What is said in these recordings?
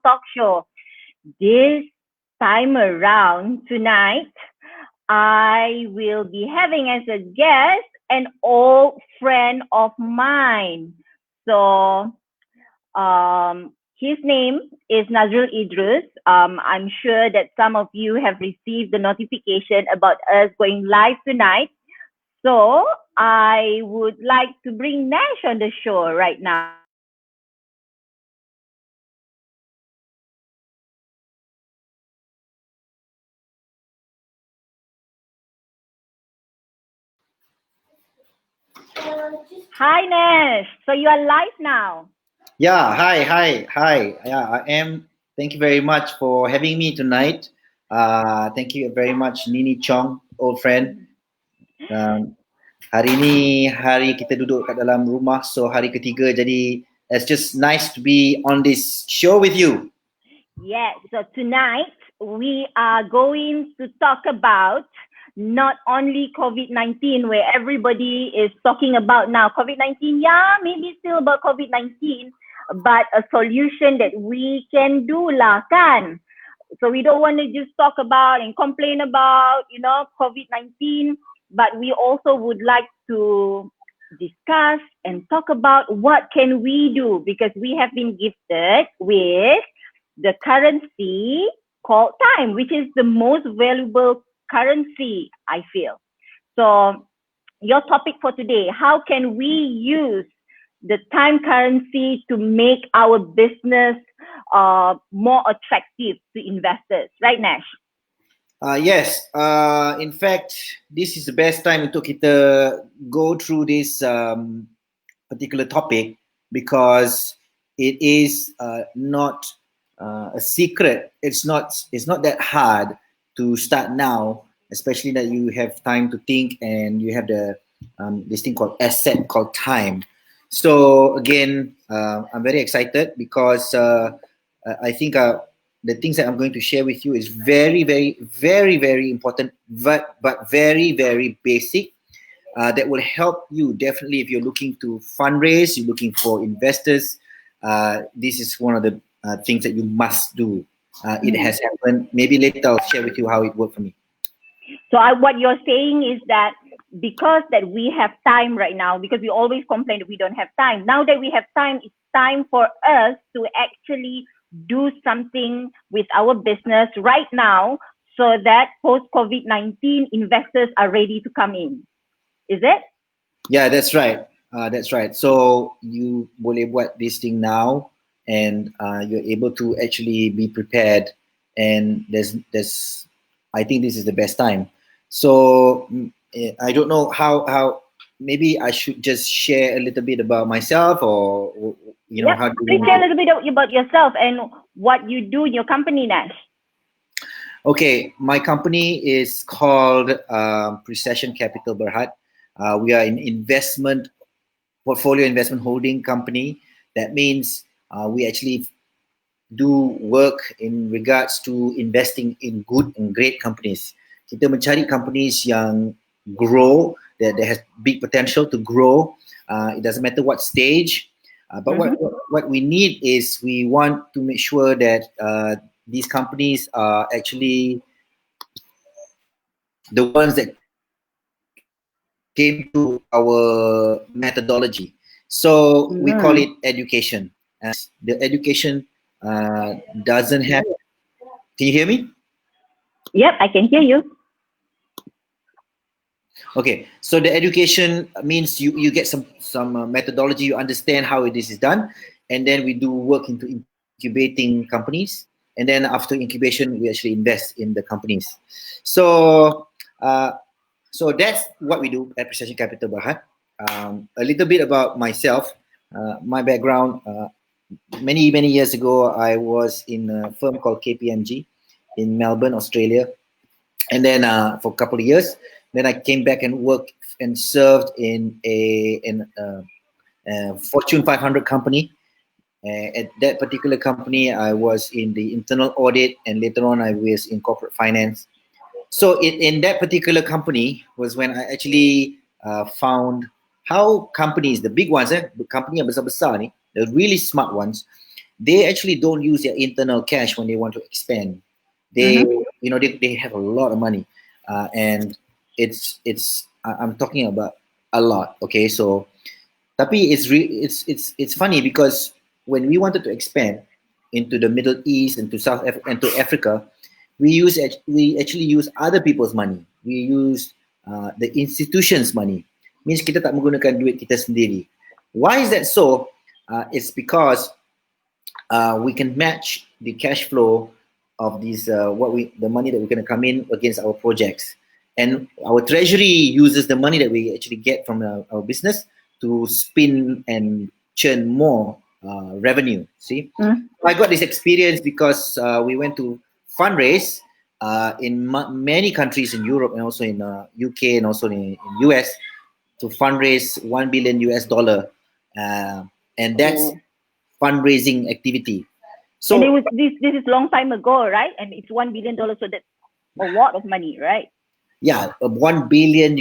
talk show. This time around, tonight, I will be having as a guest an old friend of mine. So, his name is Nazrul Idrus. I'm sure that some of you have received the notification about us going live tonight. So I would like to bring Nash on the show right now. Hi, Nash. So you are live now. Yeah, hi. Yeah, I am. Thank you very much for having me tonight. Thank you very much, Nini Chong, old friend. Um, Hari ni hari kita duduk kat dalam rumah, so hari ketiga. Jadi it's just nice to be on this show with you. Yes. So tonight we are going to talk about not only COVID-19, where everybody is talking about now. COVID-19, yeah, maybe still about COVID-19, but a solution that we can do lah kan. So we don't want to just talk about and complain about, COVID-19, but we also would like to discuss and talk about what can we do, because we have been gifted with the currency called time, which is the most valuable currency, I feel. So your topic for today, how can we use the time currency to make our business more attractive to investors, right, Nash? Yes. In fact, this is the best time untuk kita go through this particular topic because it is not a secret. It's not that hard to start now, especially that you have time to think and you have the this thing called asset called time. So again, I'm very excited because I think the things that I'm going to share with you is very, very, very, very important, but very, very basic. That will help you definitely if you're looking to fundraise, you're looking for investors. This is one of the things that you must do. It has happened. Maybe later I'll share with you how it worked for me. So what you're saying is that because that we have time right now, because we always complain that we don't have time. Now that we have time, it's time for us to actually do something with our business right now so that post-COVID-19 investors are ready to come in. Is it? Yeah, that's right. That's right. So you boleh buat this thing now, and you're able to actually be prepared. And there's, I think this is the best time. So I don't know how. Maybe I should just share a little bit about myself, or how. Please share a little bit about yourself and what you do in your company, Nash. Okay, my company is called Precession Capital Berhad. We are an portfolio investment holding company. That means we actually do work in regards to investing in good and great companies. Kita mencari companies yang grow, that has big potential to grow. It doesn't matter what stage. But what we need is we want to make sure that these companies are actually the ones that came to our methodology. So we call it education. The education doesn't have. Can you hear me? Yep, I can hear you. Okay, so the education means you get some methodology, you understand how this is done, and then we do work into incubating companies, and then after incubation we actually invest in the companies. So so that's what we do at Precession Capital Berhad. A little bit about myself, my background. Many years ago, I was in a firm called KPMG in Melbourne, Australia, and then for a couple of years, then I came back and worked and served in a Fortune 500 company. At that particular company, I was in the internal audit, and later on, I was in corporate finance. So in that particular company was when I actually found how companies, the big ones, the company yang besar-besar ni, the really smart ones, they actually don't use their internal cash when they want to expand. They, they have a lot of money, and I'm talking about a lot. Okay, so tapi it's funny because when we wanted to expand into the Middle East and to and to Africa, we actually use other people's money. We use the institutions' money. Means kita tak menggunakan duit kita sendiri. Why is that so? It's because we can match the cash flow of these the money that we're going to come in against our projects, and our treasury uses the money that we actually get from our business to spin and churn more revenue. See, I got this experience because we went to fundraise in many countries in Europe and also in UK and also in US to fundraise $1 billion, and that's fundraising activity. So and it was this is long time ago, right? And it's $1 billion, so that's a lot of money, right? Yeah, $1 billion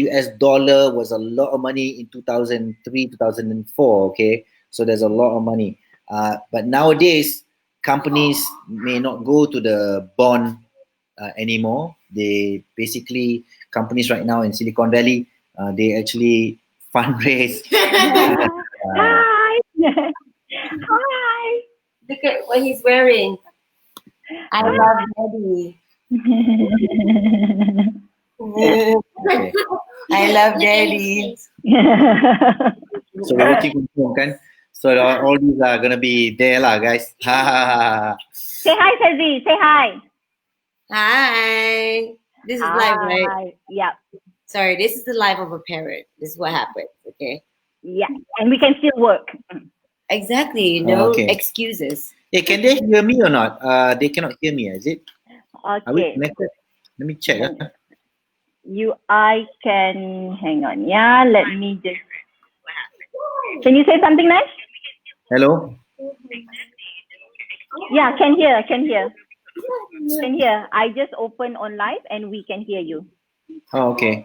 was a lot of money in 2003, 2004. Okay, so there's a lot of money. But nowadays, companies may not go to the bond anymore. They basically companies right now in Silicon Valley, they actually fundraise. Hi. Hi. Look at what he's wearing. I love Daddy. Okay. I love Daddy. So we're working from home, kan? So all these are gonna be there, lah, guys. Say hi, Sazi. Say hi. Hi. This is live, right? Yeah. Sorry, this is the life of a parrot. This is what happens, okay? Yeah, and we can still work. Exactly. No excuses. Hey, can they hear me or not? They cannot hear me, is it? Okay. Are we connected? Let me check. I can hang on. Yeah, let me just. Can you say something nice? Hello. Yeah, can hear. Can hear. I just opened on live and we can hear you. Oh, okay.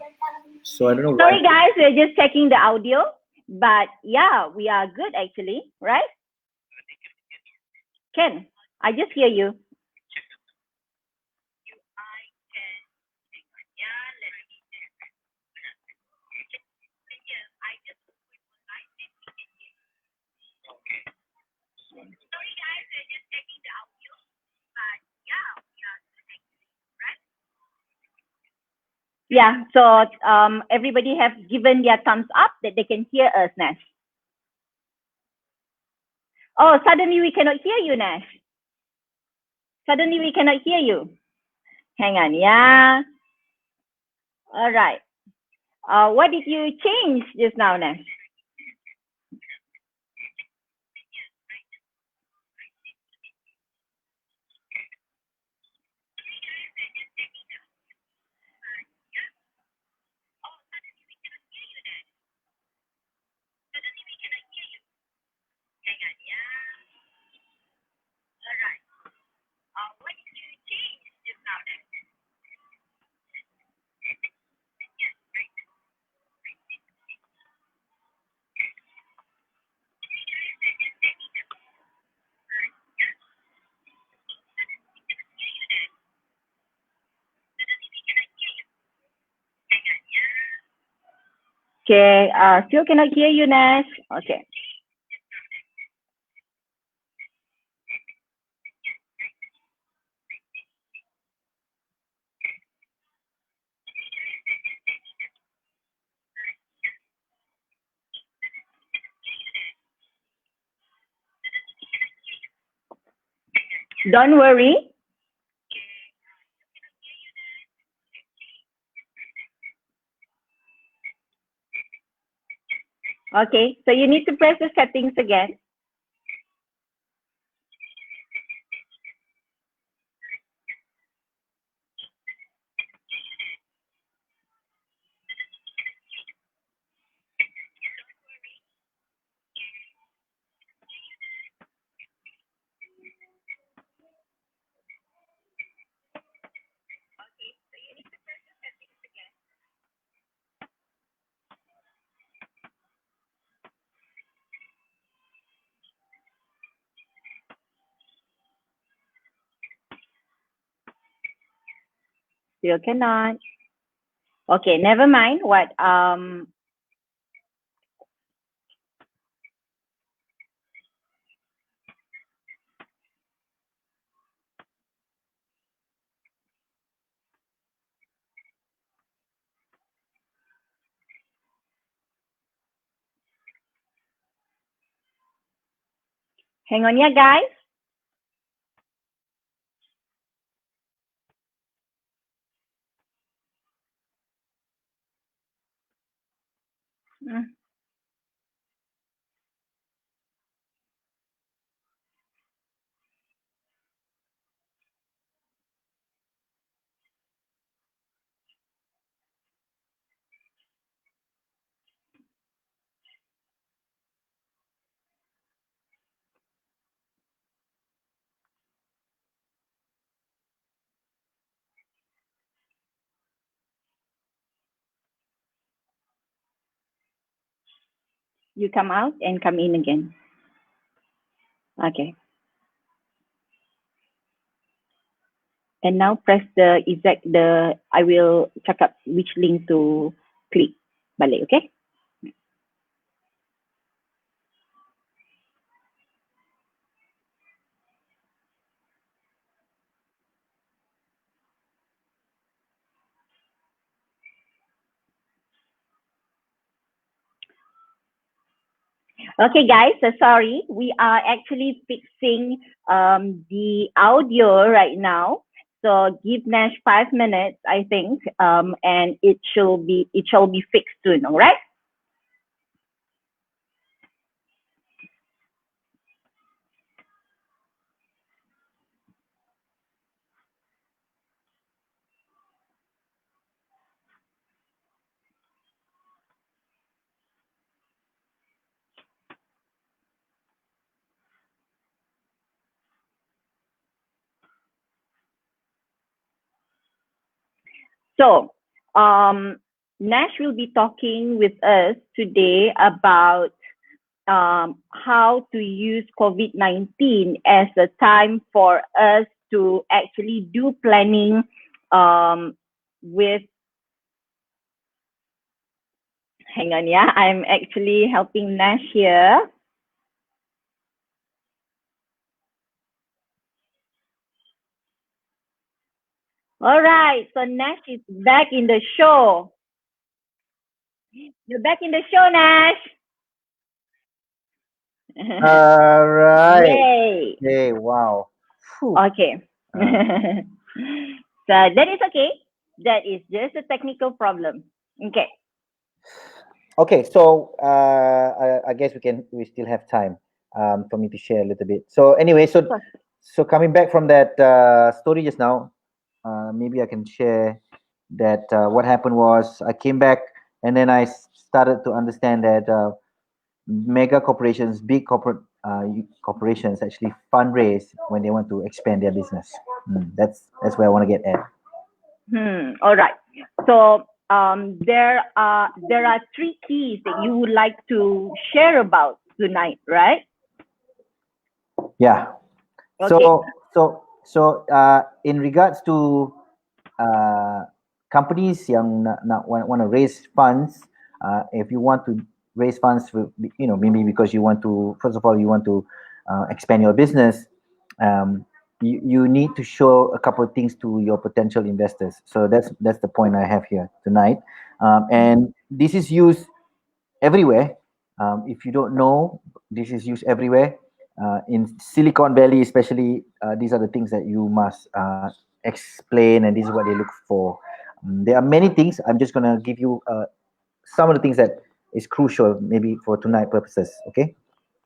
So I don't know. Sorry, guys, we're just checking the audio, but yeah, we are good actually, right? Ken, I just hear you. Yeah, so everybody have given their thumbs up that they can hear us, Nash. Oh, suddenly we cannot hear you, Nash. Suddenly we cannot hear you. Hang on, yeah. All right. What did you change just now, Nash? Okay, still cannot hear you, Nash. Okay. Don't worry. Okay, so you need to press the settings again. Still cannot. Okay, never mind. What? Hang on, yeah, guys. Mm. You come out and come in again. Okay. And now press the exact I will check up which link to click. Balik, okay? Okay, guys, so sorry. We are actually fixing the audio right now. So give Nash 5 minutes, I think, and it shall be fixed soon. All right. So Nash will be talking with us today about how to use COVID-19 as a time for us to actually do planning with, hang on, yeah, I'm actually helping Nash here. All right, so Nash is back in the show. You're back in the show, Nash. All right. Yay. Hey, wow. Phew. Okay. So that is okay. That is just a technical problem. Okay. Okay, so I guess we still have time for me to share a little bit. So anyway, so coming back from that story just now, maybe I can share that what happened was I came back and then I started to understand that mega corporations, big corporations actually fundraise when they want to expand their business. That's where I want to get at. All right. So there are three keys that you would like to share about tonight, right? Yeah. Okay. So in regards to companies yang nak want to raise funds, if you want to raise funds, maybe because you want to, first of all, you want to expand your business, you need to show a couple of things to your potential investors. So that's the point I have here tonight, and this is used everywhere. If you don't know, this is used everywhere. In Silicon Valley, especially, these are the things that you must explain, and this is what they look for. There are many things. I'm just gonna give you some of the things that is crucial, maybe for tonight purposes. Okay.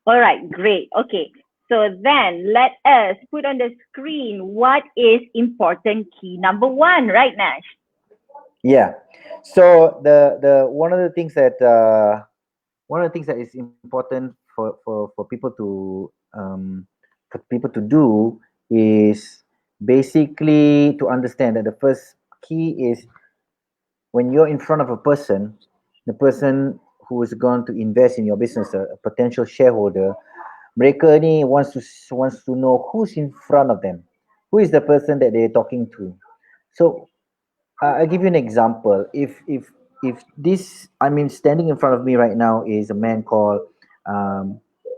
All right. Great. Okay. So then let us put on the screen what is important key number one, right, Nash? Yeah. So the one of the things that is important for people to do is basically to understand that the first key is when you're in front of a person, the person who is going to invest in your business, a potential shareholder, mereka ni wants to know who's in front of them, who is the person that they're talking to. So I'll give you an example. If this, I mean, standing in front of me right now is a man called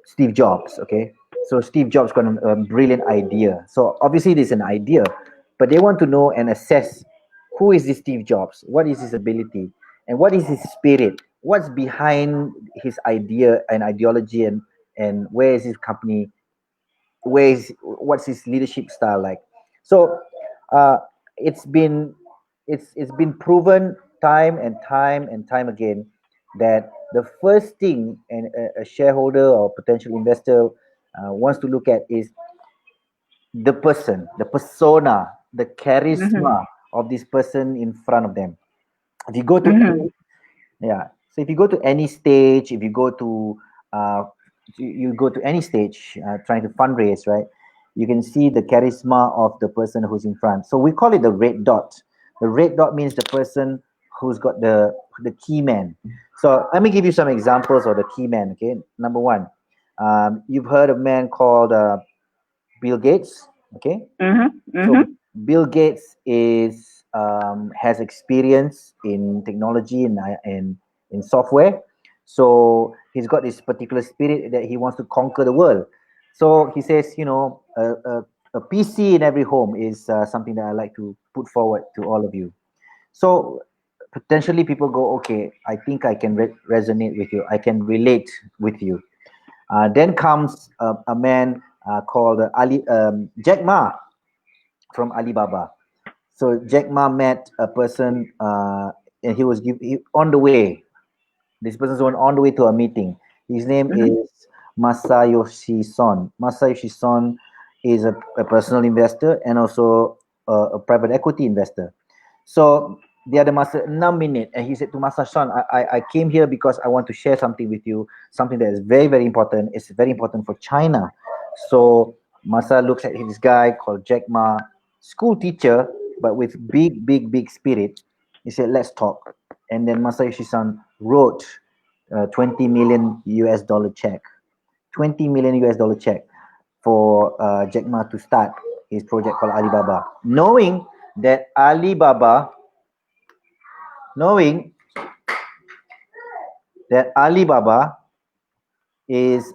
Steve Jobs. Okay, so Steve Jobs got a brilliant idea. So obviously, it is an idea, but they want to know and assess who is this Steve Jobs, what is his ability, and what is his spirit, what's behind his idea and ideology, and where is his company, what's his leadership style like. So uh, it's been it's been proven time and time and time again that the first thing a shareholder or potential investor wants to look at is the person, the persona, the Mm-hmm. charisma of this person in front of them. If you go to Mm-hmm. Yeah. So if you go to any stage, if you go to you go to any stage trying to fundraise, right? You can see the charisma of the person who's in front. So we call it the red dot. The red dot means the person who's got the key man. So let me give you some examples of the key man. Okay, number one, you've heard of a man called Bill Gates. Okay, Mm-hmm. so Mm-hmm. Bill Gates is has experience in technology and in software. So he's got this particular spirit that he wants to conquer the world. So he says, a PC in every home is something that I like to put forward to all of you. So potentially people go, okay, I think I can resonate with you. I can relate with you. Then comes a man called Jack Ma from Alibaba. So Jack Ma met a person, and on the way. This person's on the way to a meeting. His name Mm-hmm. is Masayoshi Son. Masayoshi Son is a personal investor and also a private equity investor. So dia ada masa 6 minit and he said to Masa Son, I came here because I want to share something with you, something that is very, very important. It's very important for China. So Masa looks at this guy called Jack Ma, school teacher, but with big, big, big spirit. He said, let's talk. And then Masayoshi-san wrote 20 million US dollar check, 20 million US dollar check for Jack Ma to start his project called Alibaba, that Alibaba, knowing that Alibaba is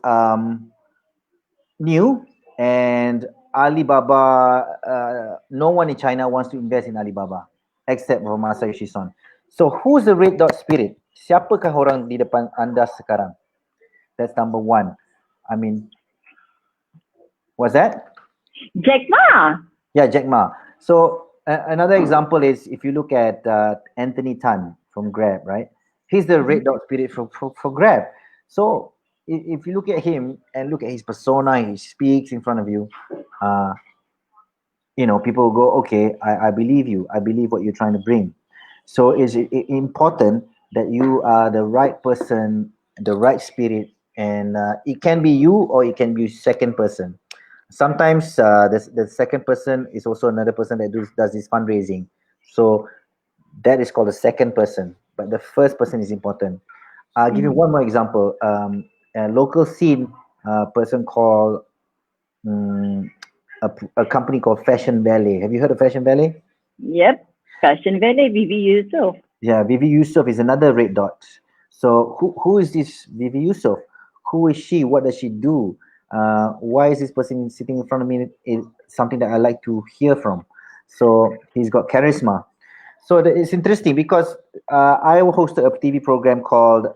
new and Alibaba, no one in China wants to invest in Alibaba except for Masayoshi Son. So who's the red dot spirit? Siapakah orang di depan anda sekarang? That's number one. I mean, what's that? Jack Ma. Yeah, Jack Ma. So another example is if you look at Anthony Tan from Grab, right? He's the red dot spirit for Grab. So if you look at him and look at his persona, he speaks in front of you, uh, people go, okay, I believe you. I believe what you're trying to bring. So it's important that you are the right person, the right spirit, and it can be you or it can be second person. Sometimes the second person is also another person that does this fundraising. So that is called a second person, but the first person is important. I'll give you Mm-hmm. one more example. A local scene person called um, a company called Fashion Ballet. Have you heard of Fashion Ballet? Yep. Fashion Valley, Vivi Yusuf. Yeah, Vivi Yusuf is another red dot. So who is this Vivi Yusuf? Who is she? What does she do? Why is this person sitting in front of me? Is something that I like to hear from. So he's got charisma. So it's interesting because I hosted a TV program called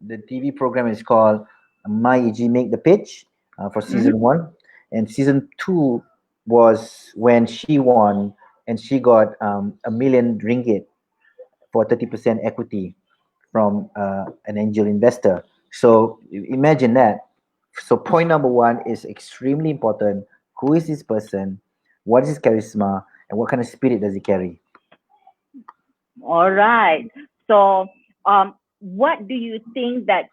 the TV program is called My EG Make the Pitch for Mm-hmm. season one, and season two was when she won and she got R1 million for 30% equity from an angel investor. So imagine that. So point number one is extremely important. Who is this person? What is his charisma? And what kind of spirit does he carry? All right. So, what do you think that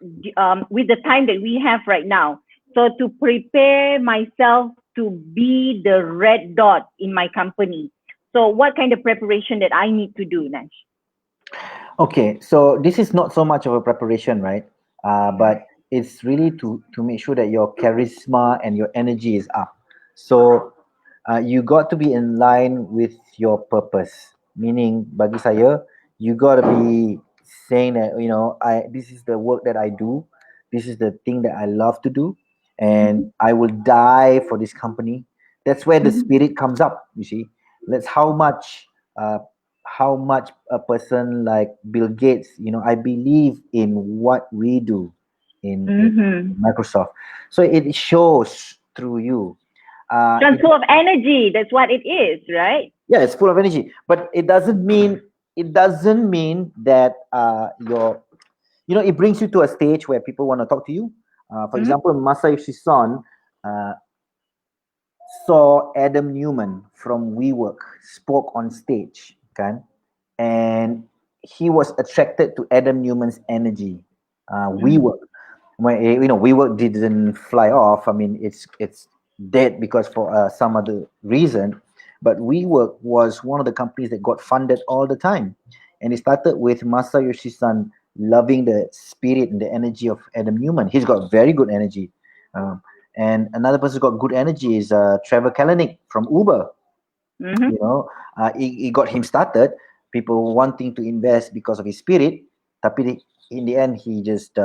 with the time that we have right now, so to prepare myself to be the red dot in my company, so what kind of preparation that I need to do, Nash? Okay, so this is not so much of a preparation, right? But it's really to make sure that your charisma and your energy is up. So you got to be in line with your purpose. Meaning, bagi saya, you gotta be saying that, you know, this is the work that I do, this is the thing that I love to do, and I will die for this company. That's where the Mhm. spirit comes up. You see, that's uh, how much a person like Bill Gates, you know, I believe in what we do in Mhm. Microsoft. So it shows through you. It, Transfer of energy. That's what it is, right? yeah, it's full of energy, but it doesn't mean that you're, you know, it brings you to a stage where people want to talk to you. For Mhm. example, Masayoshi Son uh, saw Adam Newman from WeWork spoke on stage, okay, and he was attracted to Adam Newman's energy. Mhm. WeWork, when you know WeWork didn't fly off. I mean, it's dead because for some other reason. But WeWork was one of the companies that got funded all the time, and it started with Masayoshi Son loving the spirit and the energy of Adam Newman. He's got very good energy. Um, and another person who got good energy is Trevor Kalanick from Uber. Mhm. You know, he got him started. People wanting to invest because of his spirit, tapi in the end, he just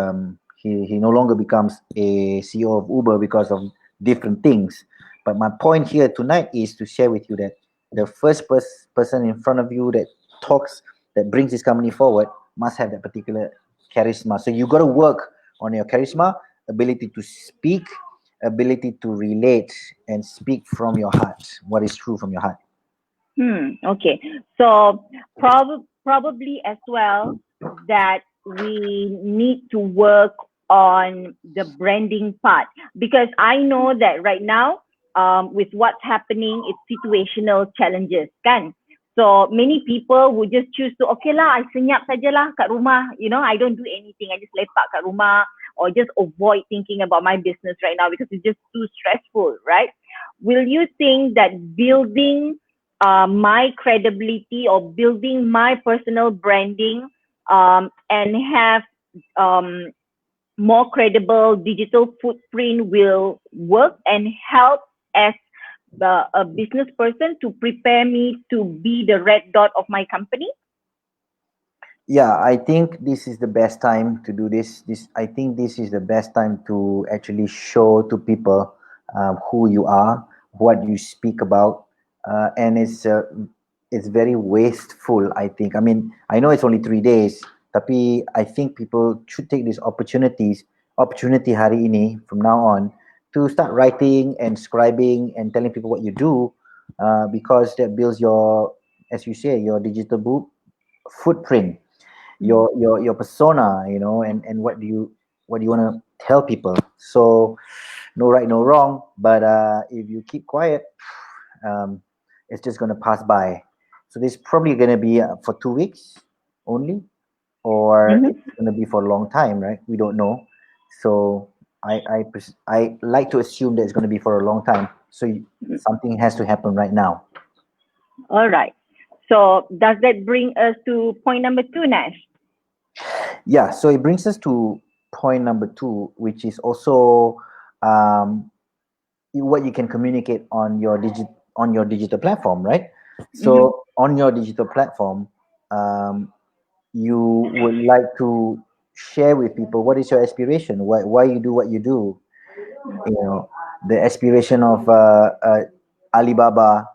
he no longer becomes a CEO of Uber because of different things. But my point here tonight is to share with you that the first person in front of you that talks, that brings this company forward, must have that particular charisma. So you got to work on your charisma, ability to speak, ability to relate, and speak from your heart. What is true from your heart. Okay. So probably as well that we need to work on the branding part, because I know that right now, with what's happening, it's situational challenges, kan? So many people would just choose to, okay lah, I senyap sajalah kat rumah, I don't do anything, I just lepak kat rumah, or just avoid thinking about my business right now because it's just too stressful, right? Will you think that building my credibility or building my personal branding, and have um, more credible digital footprint will work and help as a business person to prepare me to be the red dot of my company? Yeah, I think this is the best time to do this. I think this is the best time to actually show to people who you are, what you speak about, and it's very wasteful. I think. I mean, I know it's only 3 days, tapi I think people should take these opportunity hari ini from now on to start writing and scribing and telling people what you do, because that builds your, as you say, your digital footprint, your persona, you know, and what do you want to tell people. So no right, no wrong, but if you keep quiet, um, it's just going to pass by. So this probably going to be for 2 weeks only, or it's Mm-hmm. going to be for a long time, right? We don't know. So I like to assume that it's going to be for a long time. So something has to happen right now. All right. So does that bring us to point number two, Nash? Yeah, so it brings us to point number two, which is also um, what you can communicate on your digital platform, right? Mm-hmm. So on your digital platform, um, you would like to share with people what is your aspiration, why you do what you do. You know, the aspiration of Alibaba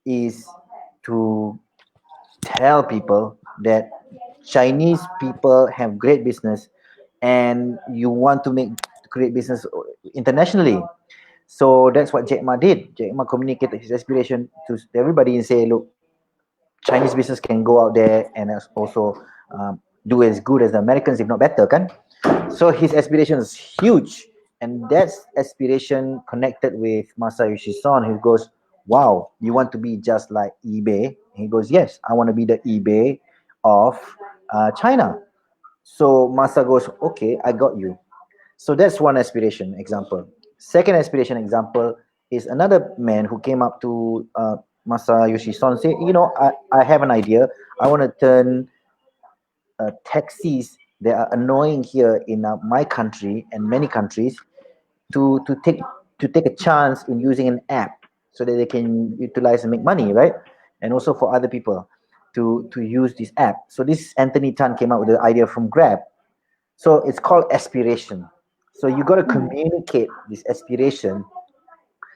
is to tell people that Chinese people have great business, and you want to make great business internationally. So that's what Jack Ma did. Jack Ma communicated his aspiration to everybody and say, look, Chinese business can go out there and also do as good as the Americans, if not better, kan? So his aspiration is huge, and that's aspiration connected with Masayoshi Son, who goes, "Wow, you want to be just like eBay?" He goes, "Yes, I want to be the eBay of China." So Masa goes, "Okay, I got you." So that's one aspiration example. Second aspiration example is another man who came up to Masayoshi Son and say, I have an idea. I want to turn taxis that are annoying here in my country and many countries to take a chance in using an app so that they can utilize and make money, right? And also for other people. to use this app. So this Anthony Tan came out with the idea from Grab. So it's called aspiration. So you got to communicate this aspiration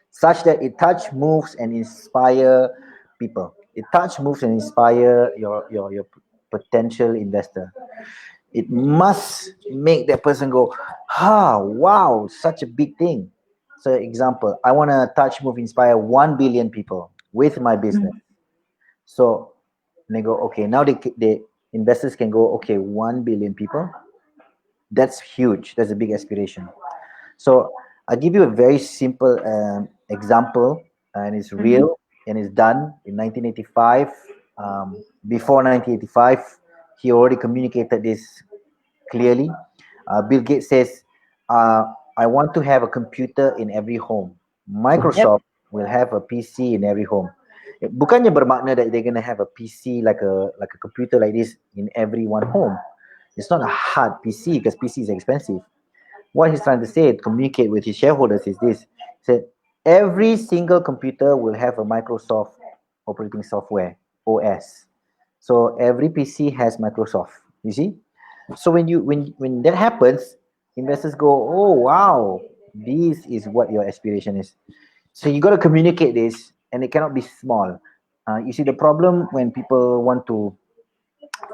such that it touch, moves, and inspire people. It touch, moves, and inspire your potential investor. It must make that person go, wow, such a big thing. So example, I want to touch, move, inspire 1 billion people with my business. So they go, okay, now they investors can go, okay, 1 billion people. That's huge. That's a big aspiration. So I'll give you a very simple example, and it's real and it's done in 1985. Before 1985, he already communicated this clearly. Bill Gates says, I want to have a computer in every home. Microsoft will have a PC in every home. Bukannya bermakna that they're going to have a PC like a computer like this in every one home. It's not a hard PC because PC is expensive. What he's trying to say, communicate with his shareholders, is this. He said, every single computer will have a Microsoft operating software, OS. So every PC has Microsoft, you see? So when that happens, investors go, oh, wow, this is what your aspiration is. So you got to communicate this, and it cannot be small. You see, the problem when people want to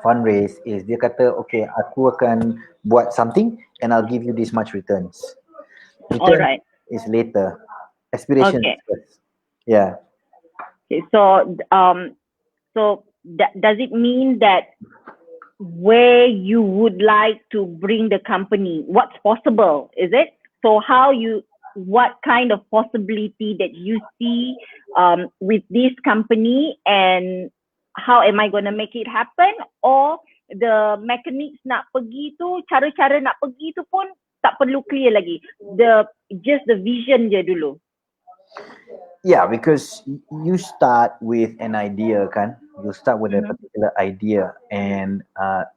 fundraise is dia kata, okay, aku akan buat something and I'll give you this much returns. Return Alright. is later. Aspiration is first. Yeah. Okay, so does it mean that where you would like to bring the company, what's possible, is it? So what kind of possibility that you see with this company, and how am I going to make it happen? Or the mechanics nak pergi tu, cara-cara nak pergi tu pun tak perlu clear lagi. Just the vision je dulu. Yeah, because you start with an idea, kan? You start with a particular idea, and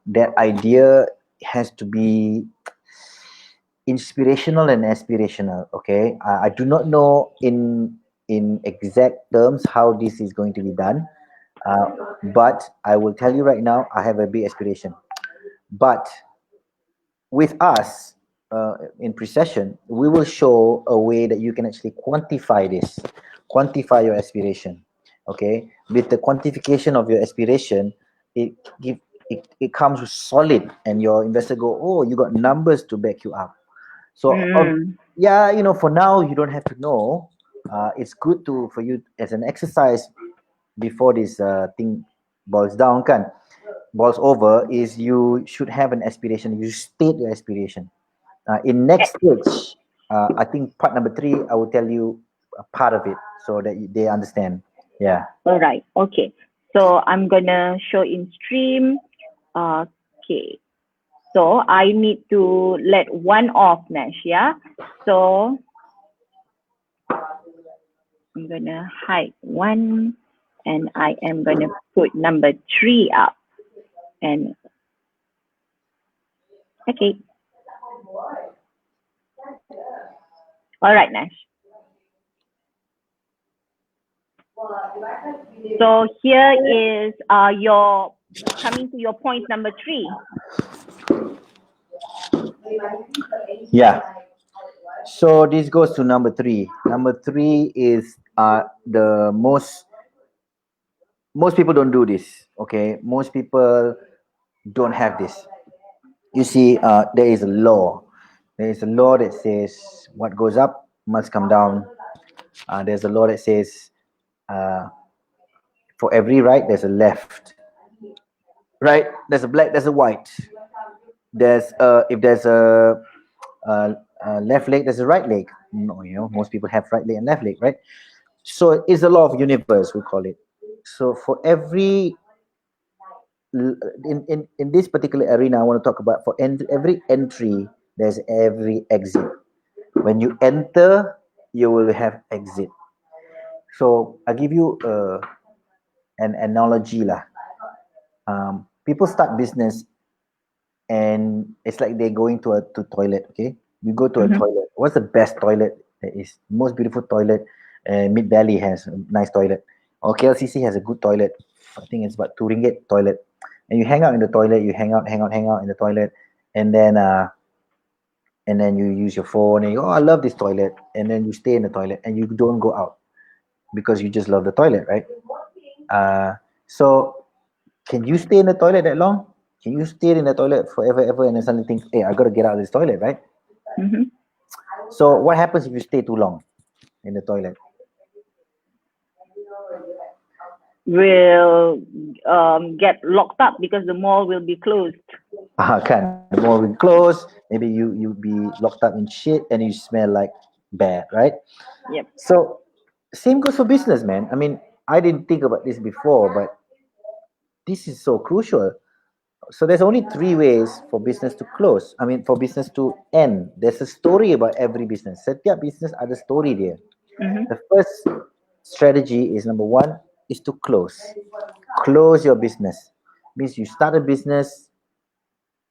that idea has to be inspirational and aspirational. Okay, I do not know in exact terms how this is going to be done, but I will tell you right now, I have a big aspiration. But with us in Precession, we will show a way that you can actually quantify this, quantify your aspiration. Okay, with the quantification of your aspiration, it comes solid, and your investor go, oh, you got numbers to back you up. So yeah, for now you don't have to know. It's good for you as an exercise before this thing boils down, kan? Boils over, is you should have an aspiration. You state your aspiration. In next stage, I think part number 3, I will tell you a part of it so that they understand. Yeah. All right. Okay. So I'm gonna show in stream. Okay. So I need to let one off, Nash. Yeah. So I'm gonna hide one, and I am gonna put number 3 up. And okay. All right, Nash. So here is coming to your point number 3. Yeah. So this goes to number 3. Number 3 is the most people don't do this. Okay, most people don't have this. You see, there is a law. There is a law that says what goes up must come down. There's a law that says for every right, there's a left. Right? There's a black, there's a white. There's if there's a left leg, there's a right leg. No, most people have right leg and left leg, right? So it's the law of universe, we call it. So for every in this particular arena, I want to talk about for every entry, there's every exit. When you enter, you will have exit. So I give you an analogy lah. People start business, and it's like they're going to toilet. Okay, you go to a toilet. What's the best toilet? That is most beautiful toilet. Mid Valley has a nice toilet. Or KLCC has a good toilet. I think it's about 2 ringgit toilet, and you hang out in the toilet, you hang out in the toilet, and then you use your phone and you go, oh, I love this toilet, and then you stay in the toilet and you don't go out because you just love the toilet, right? So can you stay in the toilet that long? Can you stay in the toilet forever ever and then suddenly think, hey, I gotta get out of this toilet, right? Mm-hmm. So what happens if you stay too long in the toilet? Will get locked up because the mall will be closed. Kan, the more we close, maybe you be locked up in shit and you smell like bad, right? Yep. So same goes for business, man. I mean, I didn't think about this before, but this is so crucial. So there's only 3 ways for business to close. I mean, for business to end. There's a story about every business. Setiap business ada story dia. Mm-hmm. The first strategy is, number 1 is to close. Close your business. Means you start a business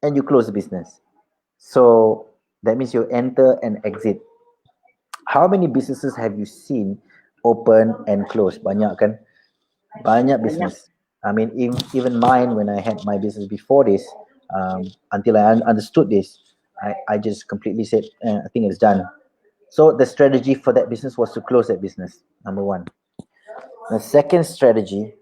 and you close the business. So that means you enter and exit. How many businesses have you seen open and close? Banyak kan? Banyak business. I mean, even mine, when I had my business before this, until I understood this, I just completely said, I think it's done. So the strategy for that business was to close that business, number 1. The second strategy,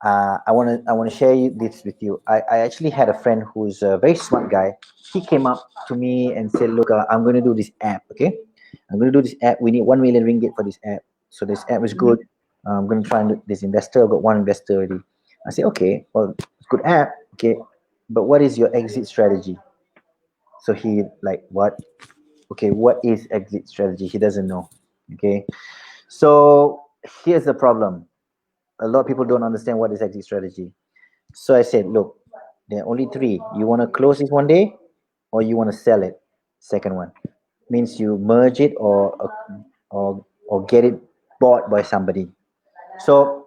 I want to share this with you. I actually had a friend who's a very smart guy. He came up to me and said, look, I'm going to do this app, okay? I'm going to do this app. We need 1 million ringgit for this app. So this app is good. I'm going to try and do this investor. I've got 1 investor already. I said, okay, well, it's good app, okay, but what is your exit strategy? So he like, what? Okay, what is exit strategy? He doesn't know, okay? So here's the problem. A lot of people don't understand what is exit strategy. So I said, look, there are only 3. You want to close this one day or you want to sell it? Second one. Means you merge it or get it bought by somebody. So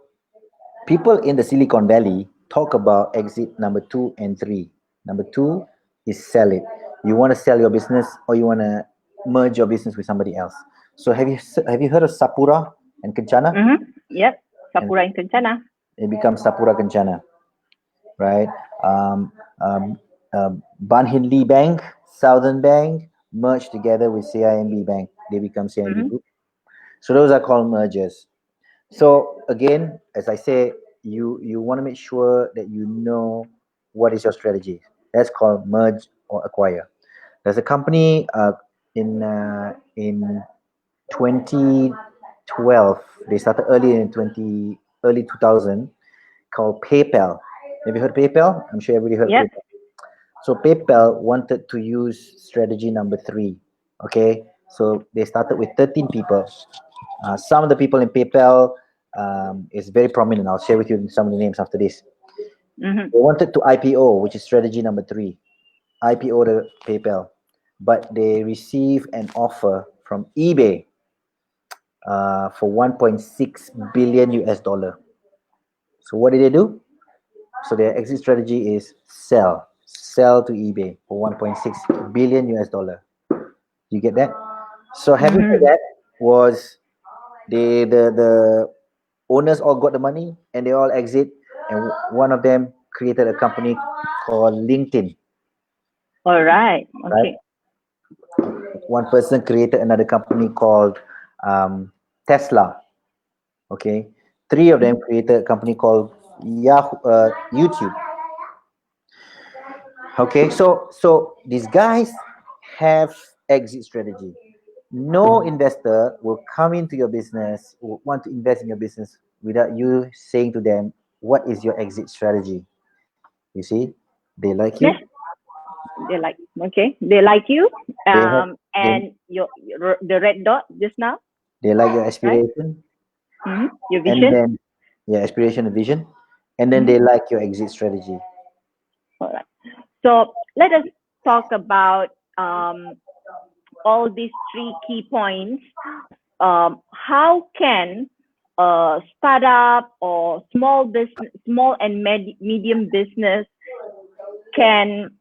people in the Silicon Valley talk about exit number 2 and 3. Number 2 is sell it. You want to sell your business or you want to merge your business with somebody else. So have you heard of Sapura and Kencana? Mm-hmm. Yep. Sapura and Kencana. It becomes Sapura Kencana, right? Ban Hin Lee Bank, Southern Bank merged together with CIMB Bank. They become CIMB Group. So those are called mergers. So again, as I say, you want to make sure that you know what is your strategy. That's called merge or acquire. There's a company in 2012. They started early 2000 called PayPal. Have you heard PayPal? I'm sure everybody heard PayPal. So PayPal wanted to use strategy number 3. Okay, so they started with 13 people. Some of the people in PayPal is very prominent. I'll share with you some of the names after this. They wanted to IPO, which is strategy number 3. IPO the PayPal, but they received an offer from eBay for 1.6 billion US dollar. So what did they do? So their exit strategy is sell to eBay for 1.6 billion US dollar. You get that? So having said that, was the owners all got the money and they all exit, and one of them created a company called LinkedIn. All right. Okay. Right? One person created another company called Tesla. Okay, 3 of them created a company called YouTube. Okay, so these guys have exit strategy. No investor will come into your business, will want to invest in your business without you saying to them, what is your exit strategy? You see, they like you. Yes. They like you. And your the red dot just now. They like your aspiration. Right? Your vision. And then aspiration and vision. And then they like your exit strategy. All right. So let us talk about all these 3 key points. How can a startup or small and medium business can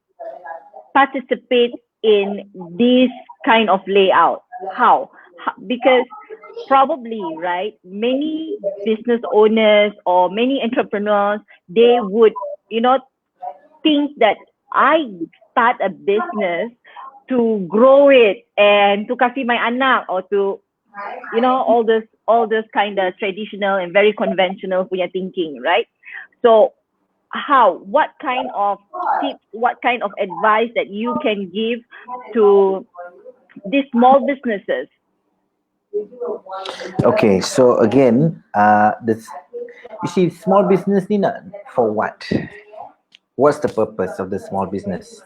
participate in this kind of layout? How? Because probably, right, many business owners or many entrepreneurs, they would, think that I start a business to grow it and to kasih my anak, or to, all this kind of traditional and very conventional punya thinking, right? So what kind of tips, what kind of advice that you can give to these small businesses? Okay, so again, this you see, small business ni nak for what? What's the purpose of the small business?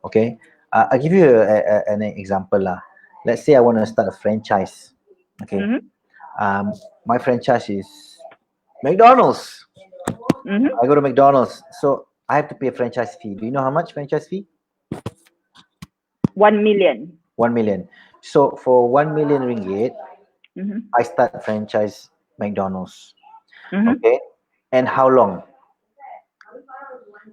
Okay, I'll give you an example lah. Let's say I want to start a franchise. Okay, my franchise is McDonald's. I go to McDonald's, so I have to pay a franchise fee. Do you know how much franchise fee? 1 million. 1 million. So for 1 million ringgit, I start franchise McDonald's. Okay, and how long?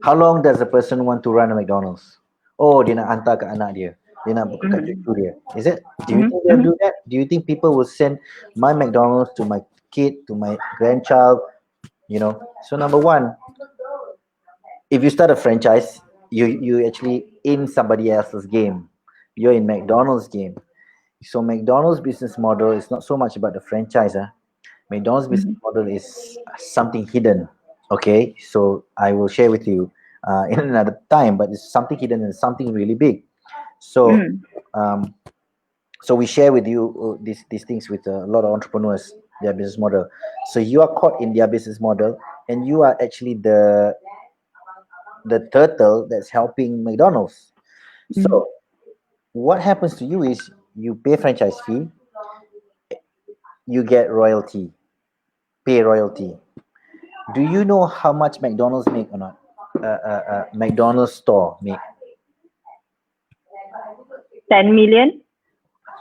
How long does a person want to run a McDonald's? Oh, dia nak hantar ke anak dia. Dia nak buka kat cucu dia. Is it? Do you think they'll do that? Do you think people will send my McDonald's to my kid, to my grandchild? So number one, if you start a franchise, you actually in somebody else's game. You're in McDonald's game. So McDonald's business model is not so much about the franchise. McDonald's business model is something hidden. Okay, so I will share with you in another time, but it's something hidden and something really big. So so we share with you these things with a lot of entrepreneurs, their business model. So you are caught in their business model, and you are actually the turtle that's helping McDonald's. So what happens to you is you pay franchise fee, you get royalty, pay royalty. Do you know how much McDonald's make or not? McDonald's store make 10 million.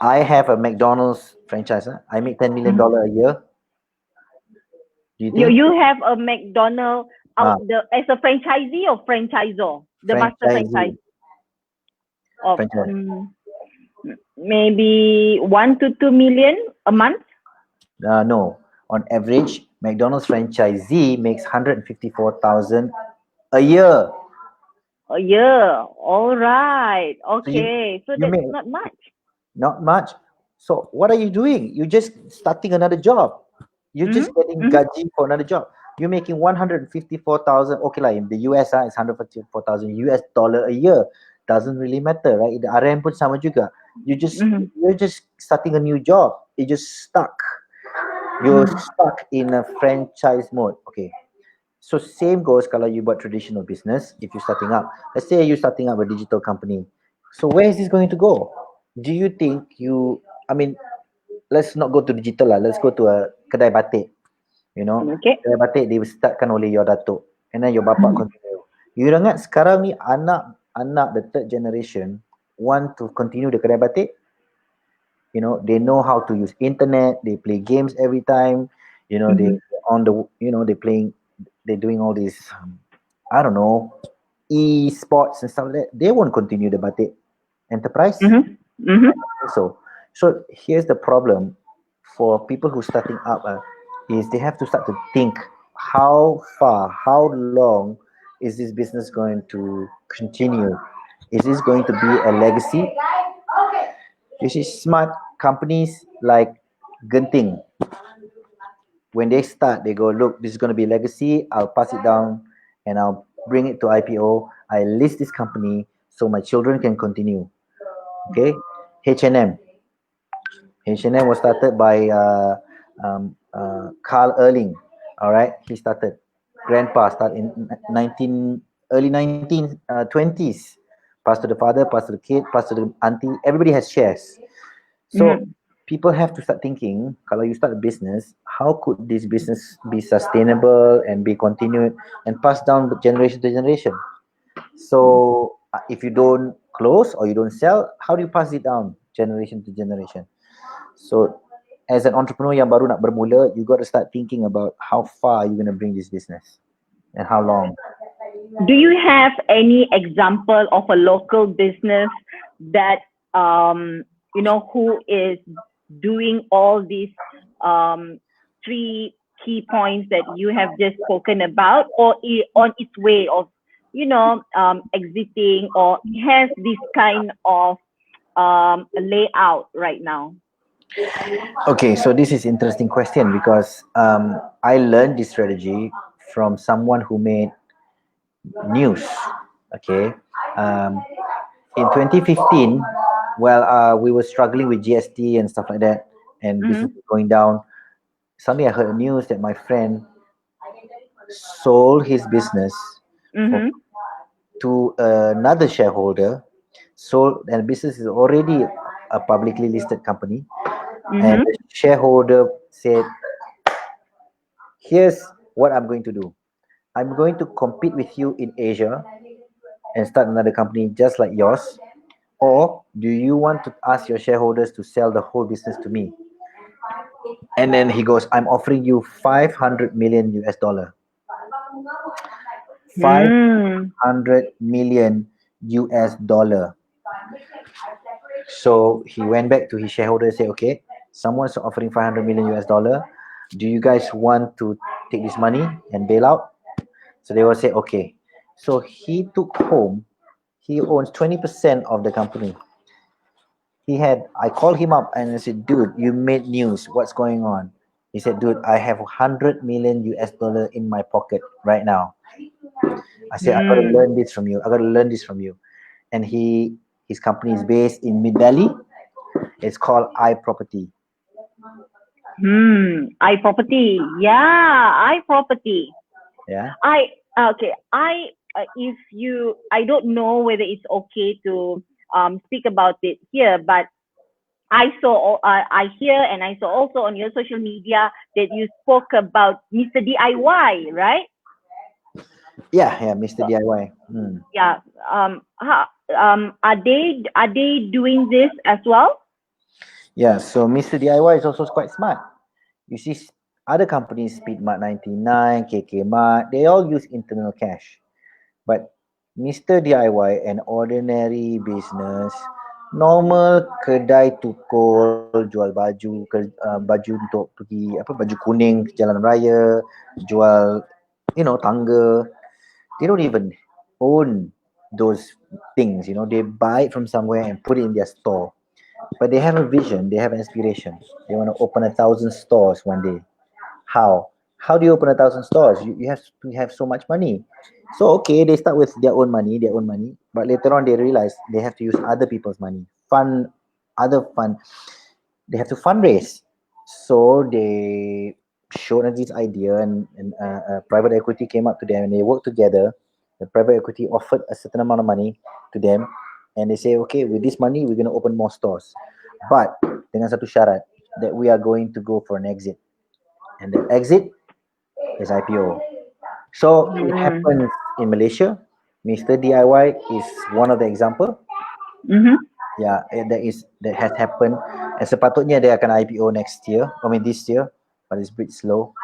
I have a McDonald's franchise. I make $10 million a year. Do you think You have a McDonald's as a franchisee or franchisor? The master franchise of maybe 1 to 2 million a month? No. On average, McDonald's franchisee makes 154,000 a year. A year. All right. Okay. So that's make- not much. Not much. So what are you doing? You're just starting another job. You're just getting gaji for another job. You're making 154,000. Okay, like in the US, it's 154,000 US dollar a year. Doesn't really matter, right? The RM pun sama juga. You're just starting a new job. You're just stuck. You're stuck in a franchise mode. Okay. So same goes kalau you buat traditional business. If you're starting up, let's say you're starting up a digital company. So where is this going to go? Do you think let's not go to digital lah. Let's go to a kedai batik. Okay. Kedai batik startkan oleh your datuk, and then your bapa continue. You ingat sekarang ni anak the third generation want to continue the kedai batik? They know how to use internet. They play games every time. They on the they're doing all these I don't know, e-sports and stuff like that. They won't continue the batik enterprise. So here's the problem for people who starting up is they have to start to think how long is this business going to continue? Is this going to be a legacy? You see, smart companies like Genting, when they start, they go, look, this is going to be legacy. I'll pass it down and I'll bring it to IPO. I list this company so my children can continue. Okay. H&M was started by Carl Erling. All right. He started. Grandpa started in early 1920s. Pass to the father, pass to the kid, pass to the auntie. Everybody has shares. So people have to start thinking, kalau you start a business, how could this business be sustainable and be continued and passed down generation to generation? So if you don't close or you don't sell, how do you pass it down generation to generation? So as an entrepreneur yang baru nak bermula, you got to start thinking about how far you're going to bring this business and how long. Do you have any example of a local business that who is doing all these three key points that you have just spoken about, or on its way of, exiting, or has this kind of layout right now? Okay, so this is interesting question because I learned this strategy from someone who made news. Okay, um, in 2015, we were struggling with GST and stuff like that, and business was going down. Suddenly, I heard news that my friend sold his business Mm-hmm. to another shareholder. Sold, and business is already a publicly listed company, and Mm-hmm. the shareholder said, "Here's what I'm going to do. I'm going to compete with you in Asia and start another company just like yours. Or do you want to ask your shareholders to sell the whole business to me?" And then he goes, "I'm offering you 500 million US dollar. Hmm. 500 million US dollar. So he went back to his shareholders and said, "Okay, someone's offering 500 million US dollar. Do you guys want to take this money and bail out?" So they will say, "Okay." So he took home, he owns 20% of the company. I called him up and I said, "Dude, you made news. What's going on?" He said, "Dude, I have 100 million US dollar in my pocket right now." I said, "I gotta Hmm. learn this from you. I gotta learn this from you." And his company is based in Mid Valley. It's called iProperty. iProperty. Yeah, iProperty. Yeah. I okay. If you, I don't know whether it's okay to speak about it here, but I hear, and I saw also on your social media that you spoke about Mr. DIY, right? Yeah, Mr. DIY. Hmm. Yeah. Are they doing this as well? Yeah, so Mr. DIY is also quite smart. You see, other companies, Speedmart 99, KK Mart, they all use internal cash. But Mr. DIY, an ordinary business, normal kedai tukul, jual baju, baju untuk pergi baju kuning ke jalan raya, jual tangga. They don't even own those things. They buy it from somewhere and put it in their store. But they have a vision, they have an inspiration. They want to open 1,000 stores one day. How? How do you open 1,000 stores? You have to have so much money. So okay, they start with their own money, but later on they realize they have to use other people's money, fund. They have to fundraise. So they showed us this idea, and private equity came up to them, and they worked together. The private equity offered a certain amount of money to them, and they say, "Okay, with this money, we're going to open more stores, but dengan satu syarat that we are going to go for an exit, and the exit is IPO." So it Mm. happens in Malaysia. Mr. DIY is one of the example. Mm-hmm. Yeah, that has happened. And sepatutnya dia akan IPO next year. I mean this year, but it's a bit slow.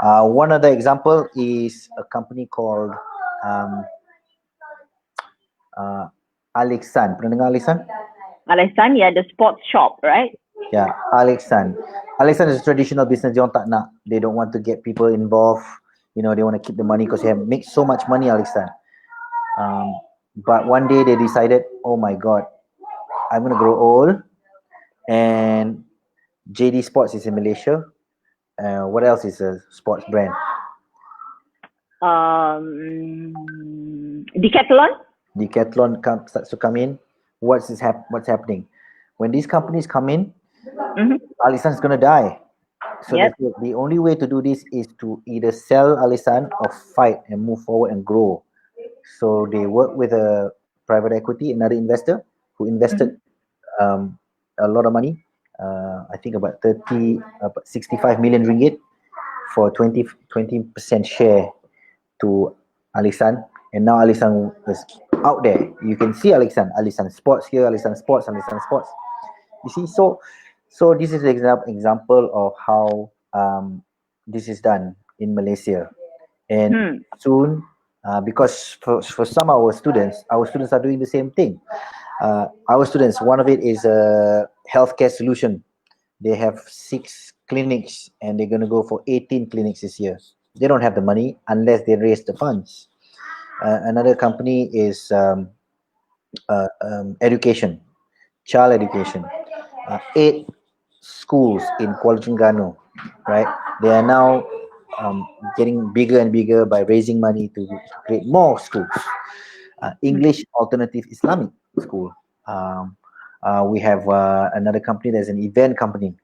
One other example is a company called um, Alexan. Pernah dengar Alexan? Alexan, yeah, the sports shop, right? Yeah, Alexan. Alexan is a traditional business. They don't want to get people involved. They want to keep the money because they have made so much money, Alexan. Um, but one day they decided, "Oh my God, I'm gonna grow old." And JD Sports is in Malaysia. What else is a sports brand? Decathlon. Decathlon starts to come in. What's happening? When these companies come in, Mm-hmm. Alisan is gonna die. So Yep. the only way to do this is to either sell Alisan or fight and move forward and grow. So they work with a private equity, another investor who invested Mm-hmm. a lot of money. I think about 65 million ringgit for 20% share to Alisan. And now Alisan is out there. You can see Alisan Sports here, Alisan Sports. You see, so this is an example of how this is done in Malaysia. And soon, because for some of our students are doing the same thing. Our students, one of it is a healthcare solution. They have 6 clinics, and they're going to go for 18 clinics this year. They don't have the money unless they raise the funds. Another company is education, child education. 8 schools in Kuala Terengganu, right? They are now getting bigger and bigger by raising money to create more schools. English Alternative Islamic School. We have another company that's an event company.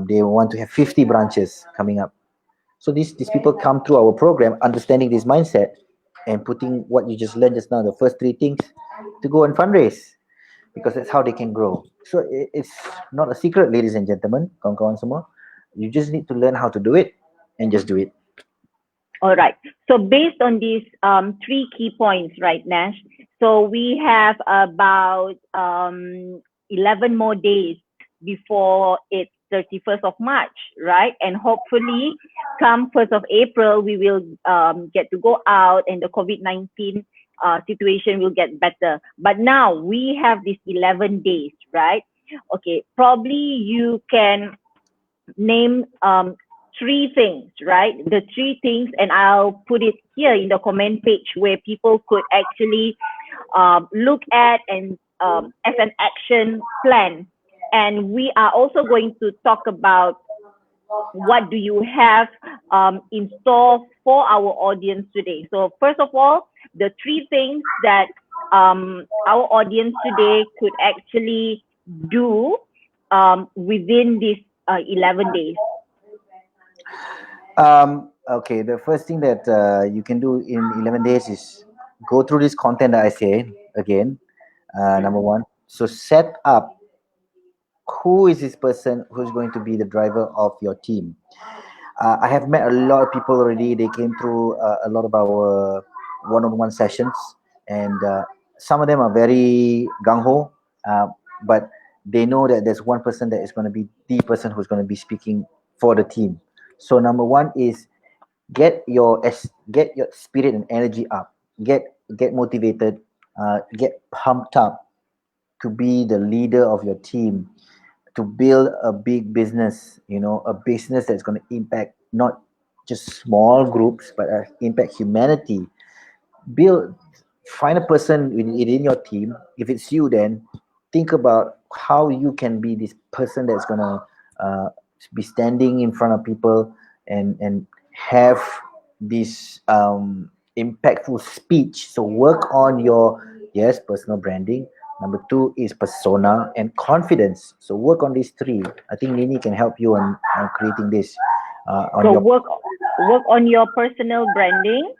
They want to have 50 branches coming up. So these people come through our program, understanding this mindset and putting what you just learned just now, the first 3 things, to go and fundraise, because that's how they can grow. So it's not a secret, ladies and gentlemen, kawan-kawan semua. You just need to learn how to do it and just do it. All right. So based on these 3 key points, right, Nash? So we have about 11 more days before it's 31st of March, right? And hopefully, come 1st of April, we will get to go out and the COVID-19 situation will get better. But now we have these 11 days, right? Okay, probably you can name 3 things, right? The 3 things, and I'll put it here in the comment page where people could actually look at and as an action plan. And we are also going to talk about what do you have in store for our audience today. So first of all, the 3 things that our audience today could actually do within these 11 days. Okay, the first thing that you can do in 11 days is go through this content that I say again. Number 1, so set up who is this person who's going to be the driver of your team. I have met a lot of people already. They came through a lot of our one-on-one sessions, and some of them are very gung-ho, but they know that there's one person that is going to be the person who's going to be speaking for the team. So number 1 is get your spirit and energy up, get motivated, get pumped up to be the leader of your team, to build a big business, a business that's going to impact not just small groups, but impact humanity. Find a person within your team. If it's you, then think about how you can be this person that's going to be standing in front of people and have this impactful speech. So work on your personal branding. Number 2 is persona and confidence. So work on these 3. I think Nini can help you on creating this. Work on your personal branding.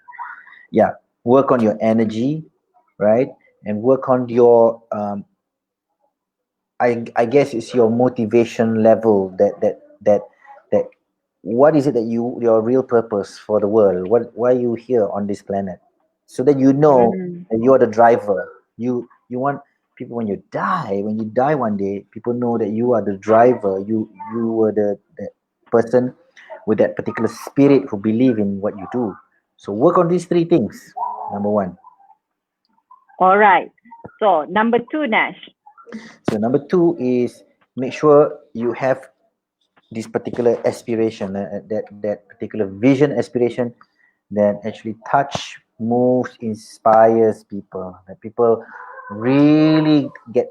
Yeah, work on your energy, right? And work on your I guess it's your motivation level. That what is it that your real purpose for the world? Why are you here on this planet? So that you know that you're the driver. You want people when you die one day, people know that you are the driver. You were the person with that particular spirit who believe in what you do. So work on these 3 things. Number 1. All right. So number 2, Nash. So number 2 is make sure you have this particular aspiration, that particular vision aspiration that actually touch, moves, inspires people. That people really get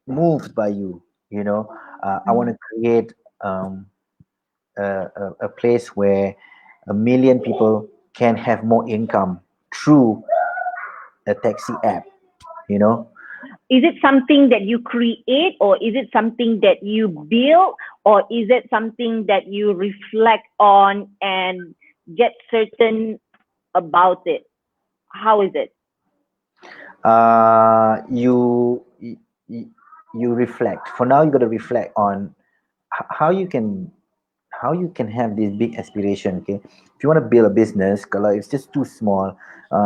moved by you. I want to create a place where 1 million people can have more income through a taxi app. Is it something that you create, or is it something that you build, or is it something that you reflect on and get certain about it? How is it? You reflect. For now, you got to reflect on how you can have this big aspiration. Okay, if you want to build a business, kalau it's just too small,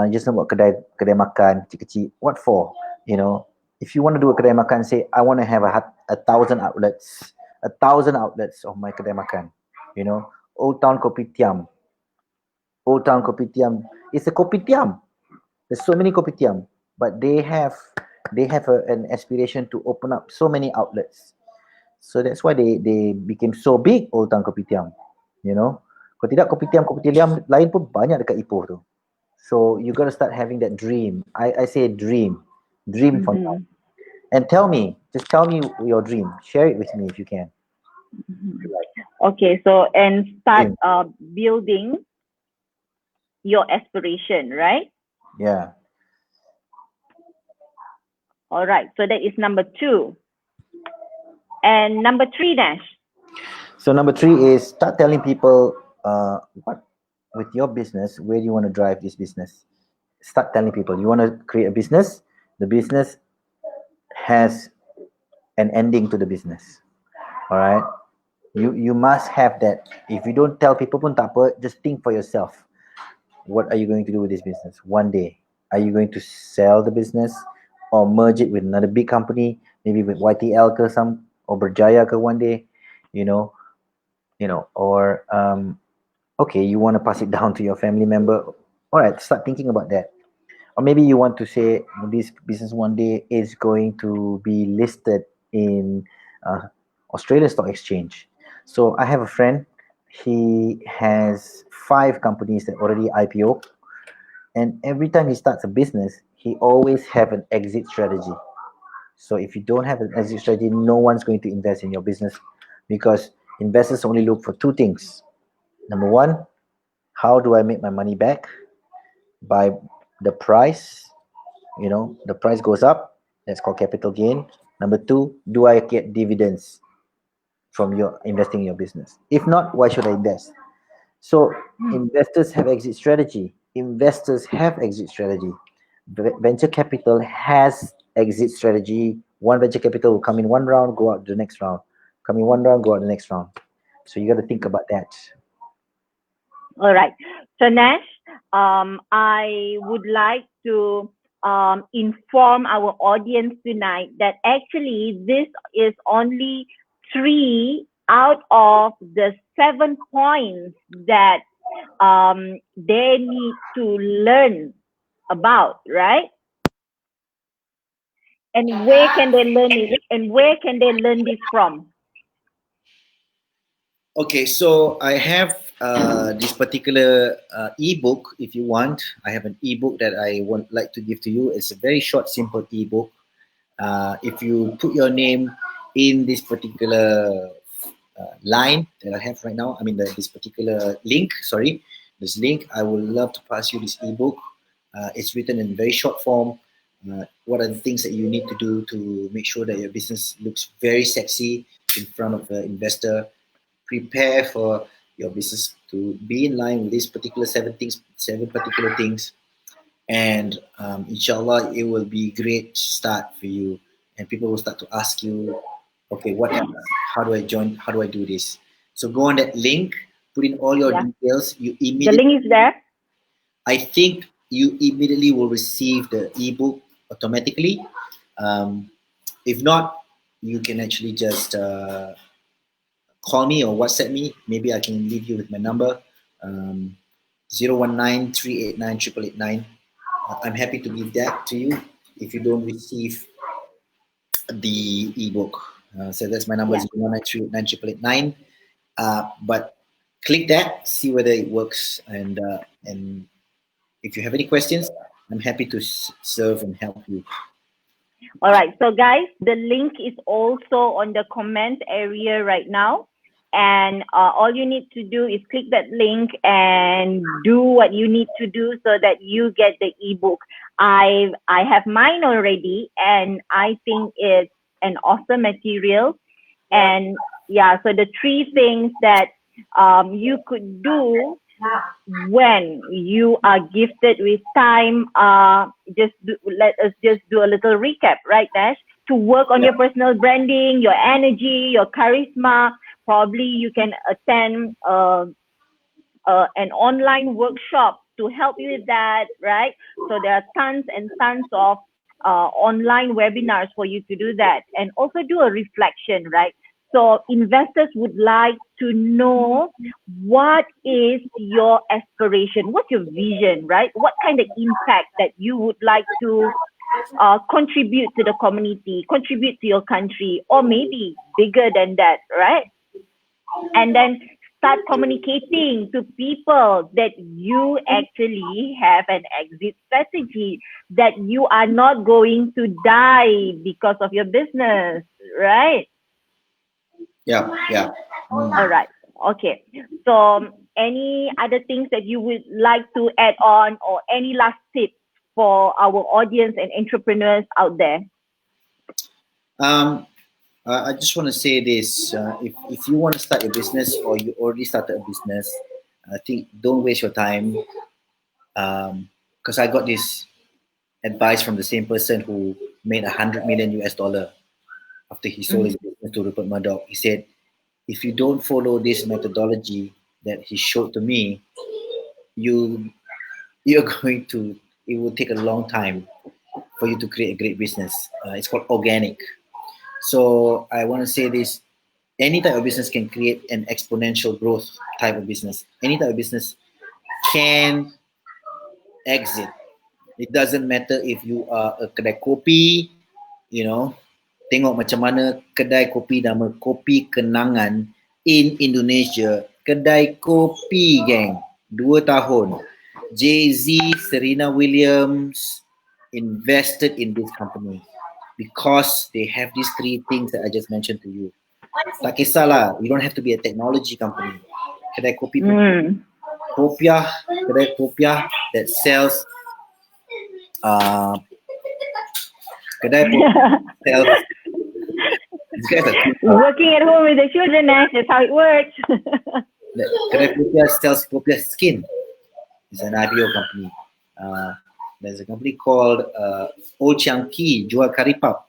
just nak buat kedai makan kecil-kecil, what for? If you want to do a kedai makan, say I want to have 1,000 outlets, 1,000 outlets of my kedai makan. Old Town Kopitiam. It's a kopitiam. There's so many kopitiam, but they have an aspiration to open up so many outlets. So that's why they became so big, Old Town Kopitiam. You know, kalau tidak kopitiam lain pun banyak dekat Ipoh tu. So you got to start having that dream. I say dream for now. And just tell me your dream. Share it with me if you can. Okay, so and start building your aspiration, right? Yeah. All right, so that is number 2. And number 3, Nash. So number 3 is start telling people what with your business, where do you want to drive this business? Start telling people you want to create a business. The business has an ending to the business. All right. You must have that. If you don't tell people pun tak apa, just think for yourself. What are you going to do with this business one day? Are you going to sell the business or merge it with another big company, maybe with YTL ke some or Berjaya ke one day, or okay, you want to pass it down to your family member. All right, start thinking about that. Or maybe you want to say this business one day is going to be listed in Australian Stock Exchange. So I have a friend. He has 5 companies that already IPO, and every time he starts a business, he always have an exit strategy. So if you don't have an exit strategy, no one's going to invest in your business, because investors only look for 2 things. Number 1, how do I make my money back? By the price, the price goes up, that's called capital gain. Number 2, do I get dividends from your investing in your business? If not, why should I invest? So investors have exit strategy. Venture capital has exit strategy. One venture capital will come in one round, go out the next round. Come in one round, go out the next round. So you got to think about that. All right. So Nash, I would like to inform our audience tonight that actually this is only 3 out of the 7 points that they need to learn about, right? And where can they learn it? And where can they learn this from? Okay, so I have this particular ebook. If you want, I have an ebook that I would like to give to you. It's a very short, simple ebook. If you put your name in this particular line that I have right now, this particular link, this link, I would love to pass you this ebook. It's written in very short form. What are the things that you need to do to make sure that your business looks very sexy in front of the investor? Prepare for your business to be in line with these particular 7 particular things, and inshallah it will be a great start for you, and people will start to ask you, okay, what else? How do I join? How do I do this? So go on that link, put in all your details. The link is there. I think you immediately will receive the ebook automatically. If not, you can actually just call me or WhatsApp me. Maybe I can leave you with my number, 019-389-8889. I'm happy to give that to you if you don't receive the ebook. So that's my number, 019-389-8889. But click that, see whether it works, and if you have any questions, I'm happy to serve and help you. All right, so guys, the link is also on the comment area right now. And all you need to do is click that link and do what you need to do so that you get the ebook. I have mine already, and I think it's an awesome material. And yeah, so the 3 things that you could do when you are gifted with time, let us just do a little recap, right, Nash? To work on your personal branding, your energy, your charisma. Probably you can attend an online workshop to help you with that, right? So there are tons and tons of online webinars for you to do that, and also do a reflection, right? So investors would like to know, what is your aspiration? What's your vision, right? What kind of impact that you would like to contribute to the community, contribute to your country, or maybe bigger than that, right? And then start communicating to people that you actually have an exit strategy, that you are not going to die because of your business, right? Yeah, yeah. All right. Okay. So, any other things that you would like to add on, or any last tips for our audience and entrepreneurs out there? I just want to say this: if you want to start your business or you already started a business, I think don't waste your time. Because I got this advice from the same person who made $100 million US after he sold his business to Rupert Murdoch. He said, if you don't follow this methodology that he showed to me, you're going to, it will take a long time for you to create a great business. It's called organic. So I want to say this: any type of business can create an exponential growth type of business. Any type of business can exit. It doesn't matter if you are a kedai kopi, tengok macam mana kedai kopi nama Kopi Kenangan in Indonesia. Kedai kopi, geng. 2 tahun. Jay-Z, Serena Williams invested in this company because they have these 3 things that I just mentioned to you. Tak kisahlah, you don't have to be a technology company. Kedai kopi, kopiah, kedai kopiah that sells kedai kopiah sells. Working at home with the children, Ash, that's how it works. Kedai kopiah sells kopiah skin. It's an IPO company. There's a company called Old Chang Kee, jual curry puff.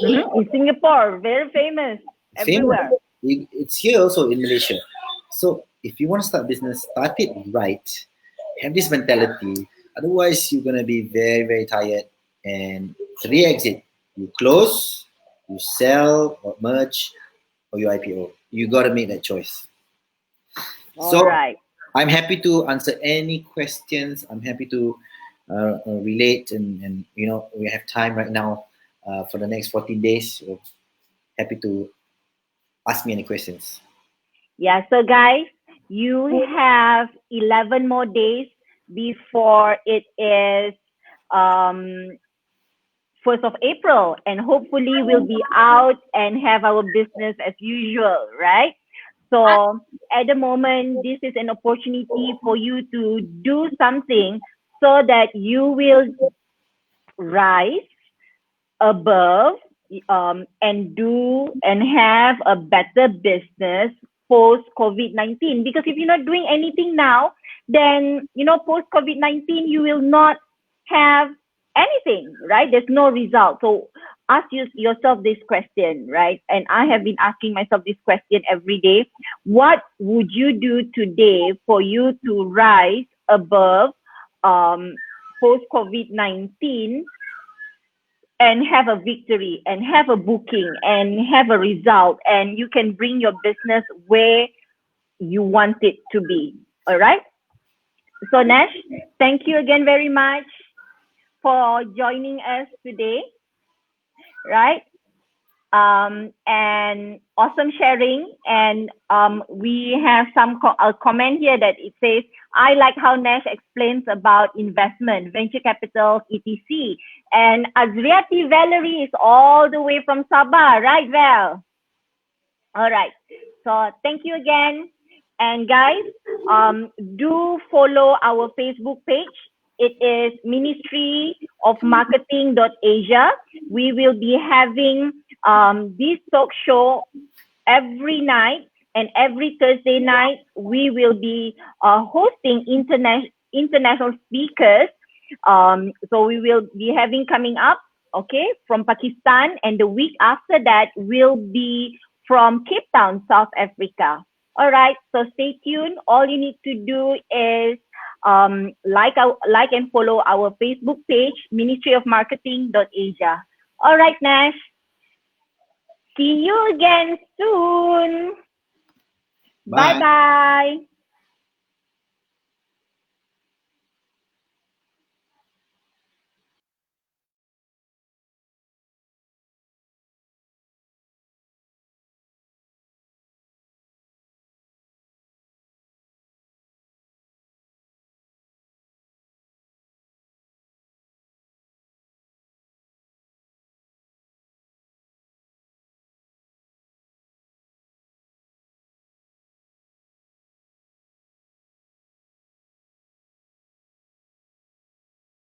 In Singapore, very famous. Everywhere. It's here also in Malaysia. So if you want to start business, start it right. Have this mentality. Otherwise, you're gonna be very, very tired. And 3 exit: you close, you sell or merge, or you IPO. You gotta make that choice. All right. I'm happy to answer any questions. I'm happy to relate, and we have time right now for the next 14 days. So happy to ask me any questions. Yeah, so guys, you have 11 more days before it is 1st of April, and hopefully we'll be out and have our business as usual, right? So at the moment, this is an opportunity for you to do something so that you will rise above and do and have a better business post COVID-19. Because if you're not doing anything now, then post COVID-19 you will not have anything, right? There's no result. So ask yourself this question, right? And I have been asking myself this question every day. What would you do today for you to rise above post COVID-19 and have a victory and have a booking and have a result, and you can bring your business where you want it to be? All right. So Nash, thank you again very much for joining us today, right? And awesome sharing. And we have some comment here that it says, I like how Nash explains about investment, venture capital, etc. And Azriati Valerie is all the way from Sabah, right, Val? All right. So thank you again. And guys, do follow our Facebook page. It is Ministry of Marketing.Asia. We will be having this talk show every night, and every Thursday night we will be hosting international speakers. So we will be having coming up, okay, from Pakistan, and the week after that will be from Cape Town, South Africa. All right, so stay tuned. All you need to do is like and follow our Facebook page, Ministry of Marketing.Asia. All right, Nash. See you again soon. Bye. Bye-bye.